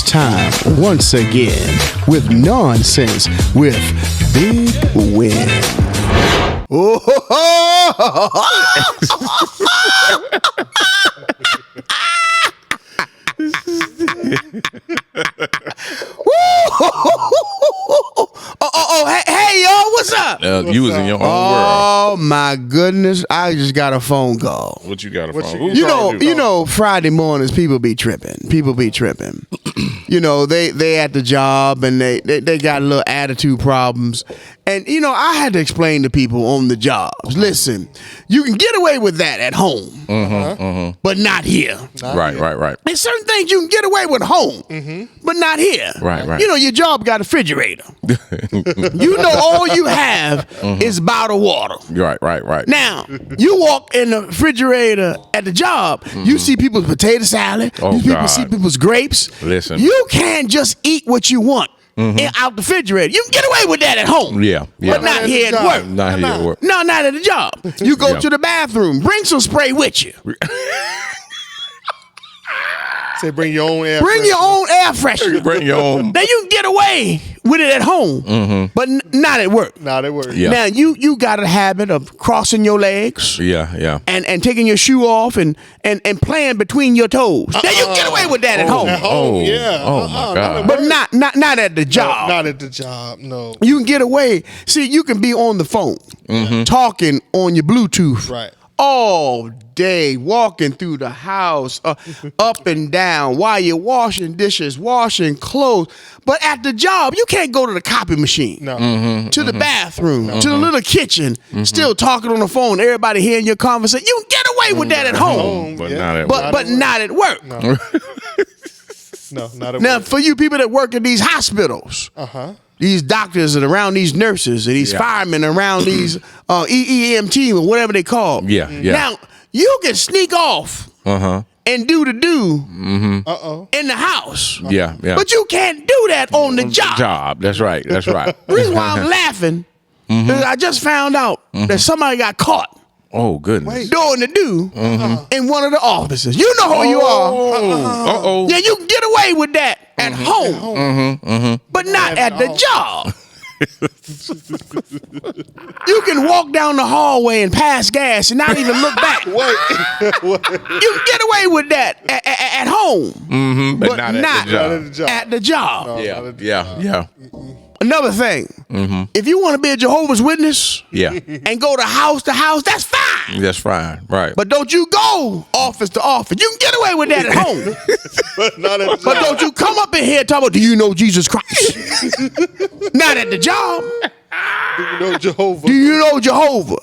time once again with Nonsense with Big Win. Oh, hey, y'all, what's up? You was in your own world. Oh my goodness, I just got a phone call. What you got a phone? You know, Friday mornings people be tripping. You know, they at the job and they got a little attitude problems. And, you know, I had to explain to people on the jobs, listen, you can get away with that at home, but not here. Right. There's certain things you can get away with home, but not here. Right. You know, your job got a refrigerator. You know, all you have is bottled water. Right. Now, you walk in the refrigerator at the job, you see people's potato salad, see people's grapes. Listen. You can't just eat what you want. Out the refrigerator. You can get away with that at home. Yeah. But not here at work. Not here at work. No, not at the job. You go to the bathroom. Bring some spray with you. Say bring your own air Bring your own air freshener. Bring your own. Now you can get away with it at home, but not at work. Not at work. Yeah. Now you got a habit of crossing your legs. Yeah. And taking your shoe off and playing between your toes. Now you can get away with that at home. At home, yeah. Oh my God. But not at the job. Not at the job, no. You can get away. See, you can be on the phone, talking on your Bluetooth. Right. All day, walking through the house, up and down, while you're washing dishes, washing clothes. But at the job, you can't go to the copy machine, to the bathroom, to the little kitchen, still talking on the phone, everybody hearing your conversation. You can get away with that at home, But not at but work. not at work. No, not at Now, work. for you people that work in these hospitals, these doctors and around these nurses and these firemen around these EEMT or whatever they call. Yeah. Now, you can sneak off and do in the house. Yeah. But you can't do that on the job. That's right. The reason why I'm laughing is I just found out that somebody got caught Oh, goodness. doing the in one of the offices. You know who you are. Yeah, you can get away with that at home, but not at the job. You can walk down the hallway and pass gas and not even look back. You can get away with that at home, But not at the job. Yeah. Another thing, if you want to be a Jehovah's Witness and go to house, that's fine. That's fine. Right. But don't you go office to office. You can get away with that at home. But not at the job. But don't you come up in here and talk about, do you know Jesus Christ? Not at the job. Do you know Jehovah? Do you know Jehovah?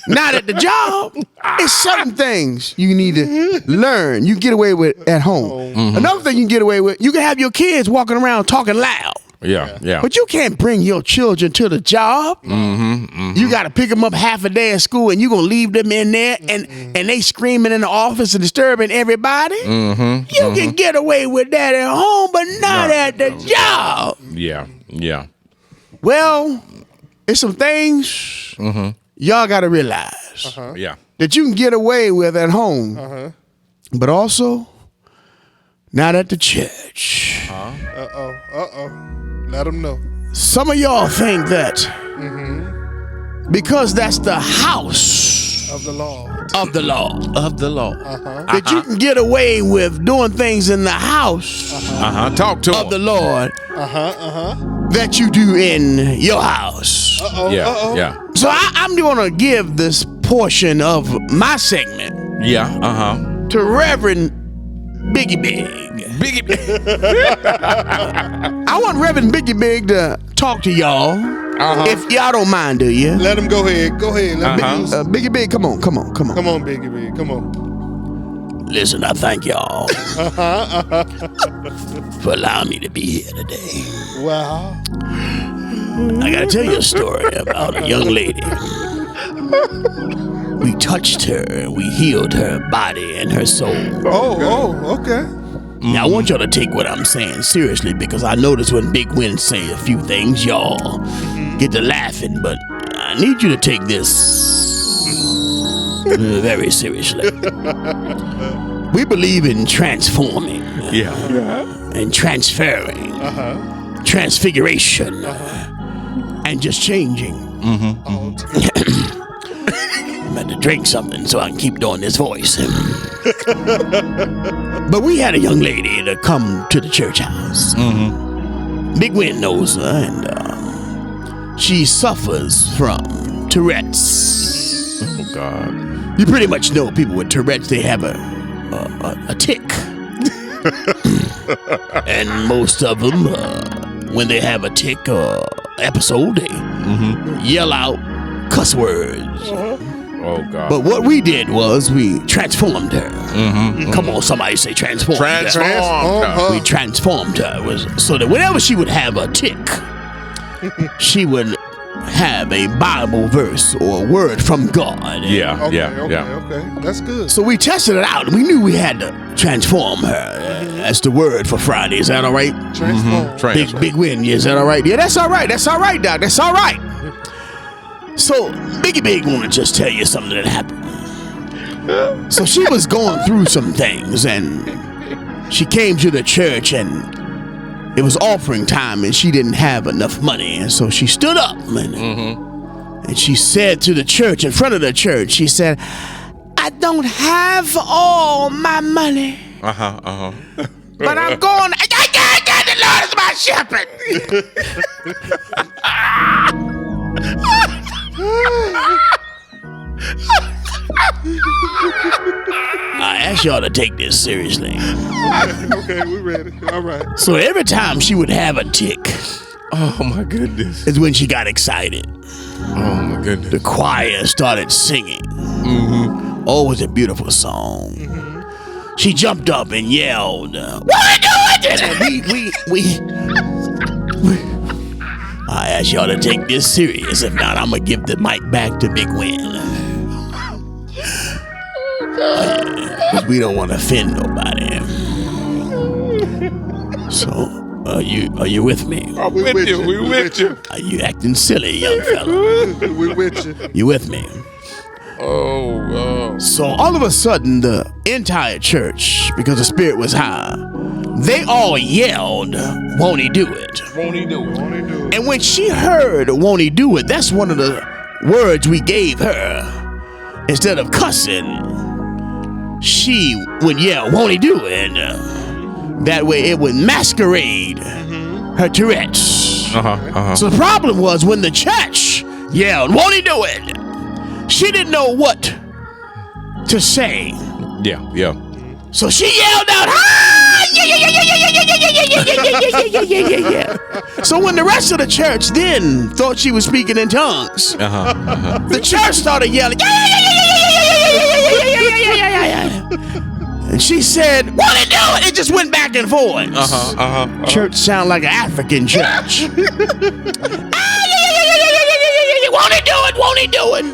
Not at the job. It's certain things you need to learn. You get away with at home. Another thing you can get away with, you can have your kids walking around talking loud. Yeah. But you can't bring your children to the job. You got to pick them up half a day at school, and you're going to leave them in there, and they screaming in the office and disturbing everybody. You can get away with that at home, but not at the job. Yeah. Well, it's some things y'all got to realize Yeah. that you can get away with at home, but also not at the church. Let them know. Some of y'all think that because that's the house Of the law. that you can get away with doing things in the house Talk to of the him. Lord that you do in your house. Yeah. So I'm going to give this portion of my segment Yeah. to Reverend Biggy Big. I want Reverend Biggy Big to talk to y'all. If y'all don't mind, do you? Let him go ahead. Go ahead. Let him use. Biggy Big, come on. Come on, Biggie Big. Come on. Listen, I thank y'all for allowing me to be here today. Wow. I gotta tell you a story about a young lady. We touched her and we healed her body and her soul. Oh, okay. Now I want y'all to take what I'm saying seriously, because I notice when Big Win say a few things, y'all get to laughing, but I need you to take this very seriously. We believe in transforming and transferring, transfiguration, and just changing. I'm about to drink something so I can keep doing this voice. But we had a young lady to come to the church house. Big Win knows her, and she suffers from Tourette's. Oh, God. You pretty much know people with Tourette's, they have a tick. And most of them, when they have a tick episode, they yell out cuss words. Oh, God. But what we did was we transformed her. Come on, somebody say transformed her. Transformed her. We transformed her so that whenever she would have a tick, she would have a Bible verse or a word from God. Okay. That's good. So we tested it out, and we knew we had to transform her. That's the word for Friday. Is that all right? Transform. Big Win. Yeah, is that all right? Yeah, that's all right. That's all right, Doc. That's all right. So Biggy Big want to just tell you something that happened. So she was going through some things, and she came to the church, and it was offering time, and she didn't have enough money, and so she stood up and she said to the church, in front of the church, she said, "I don't have all my money, but I'm going. The Lord is my shepherd." I asked y'all to take this seriously. Okay, we ready. All right. So every time she would have a tick, Oh, my goodness. is when she got excited. Oh, my goodness. The choir started singing. Oh, it was a beautiful song. She jumped up and yelled, "What are you doing?" I asked y'all to take this serious. If not, I'm going to give the mic back to Big Win. Because we don't want to offend nobody. So, are you with me? We with you. Are you acting silly, young fella? We with you. You with me? Oh. So all of a sudden, the entire church, because the spirit was high, they all yelled, "Won't he do it?" Won't he do it? And when she heard "Won't he do it," that's one of the words we gave her. Instead of cussing, she would yell, "Won't he do it?" That way it would masquerade her Tourette's. So the problem was when the church yelled, "Won't he do it?" She didn't know what to say. Yeah. So she yelled out, "Ah, yeah. So when the rest of the church then thought she was speaking in tongues, the church started yelling, and she said, "Won't he do it?" It just went back and forth. Church sound like an African church. Won't he do it? Won't he do it?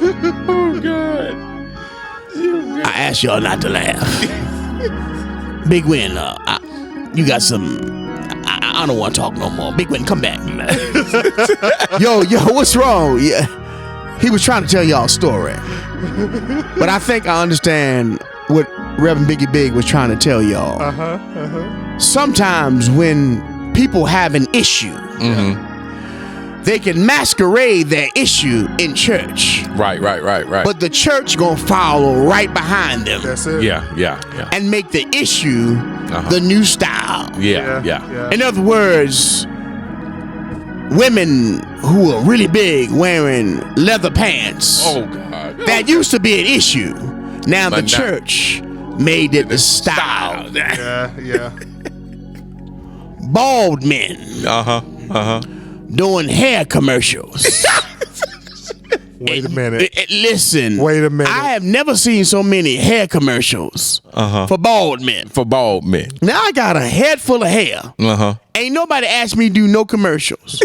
Oh, God. I asked y'all not to laugh. Big Win, you got some. I don't want to talk no more. Big Win, come back. Yo, what's wrong? Yeah, he was trying to tell y'all a story, but I think I understand what Rev Biggy Big was trying to tell y'all. Sometimes when people have an issue, they can masquerade their issue in church. Right. But the church gonna follow right behind them. That's it. Yeah. And make the issue the new style. Yeah. In other words, women who are really big wearing leather pants. Oh, God. That used to be an issue. Now the But church made it the style. Yeah. Bald men doing hair commercials. Wait a minute. Listen. Wait a minute. I have never seen so many hair commercials for bald men. For bald men. Now I got a head full of hair. Ain't nobody asked me to do no commercials.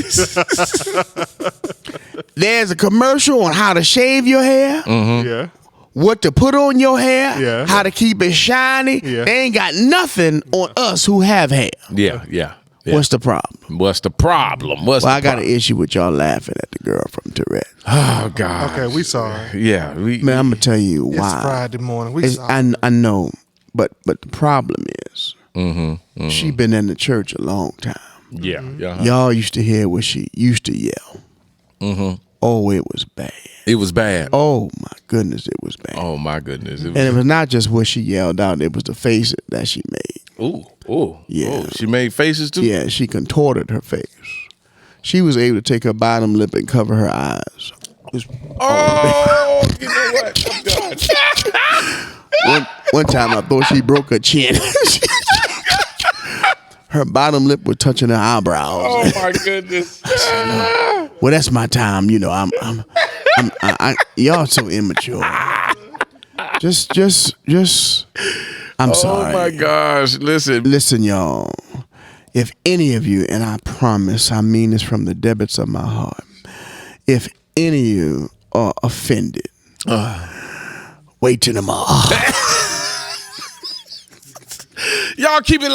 There's a commercial on how to shave your hair. Yeah. What to put on your hair. Yeah. How to keep it shiny. Yeah. They ain't got nothing on us who have hair. Yeah. What's the problem? What's the problem? I got an issue with y'all laughing at the girl from Tourette. Oh, God. Okay, we sorry. Yeah. Man, I'm gonna tell you why. It's Friday morning. We sorry. I know, but the problem is Mm-hmm. She been in the church a long time. Yeah. Uh-huh. Y'all used to hear what she used to yell. Mm-hmm. Oh, it was bad. It was bad. Oh my goodness, it was bad. Oh my goodness. And it was not just what she yelled out; it was the face that she made. Ooh. Yeah. Ooh. She made faces too. Yeah, she contorted her face. She was able to take her bottom lip and cover her eyes. Oh, you know what? I'm done. One time I thought she broke her chin. Her bottom lip was touching her eyebrows. Oh my goodness. Well, that's my time. You know, y'all so immature. Just. I'm sorry. Oh my gosh! Listen, y'all. If any of you, and I promise, I mean this from the depths of my heart. If any of you are offended, wait till tomorrow. Y'all keep it.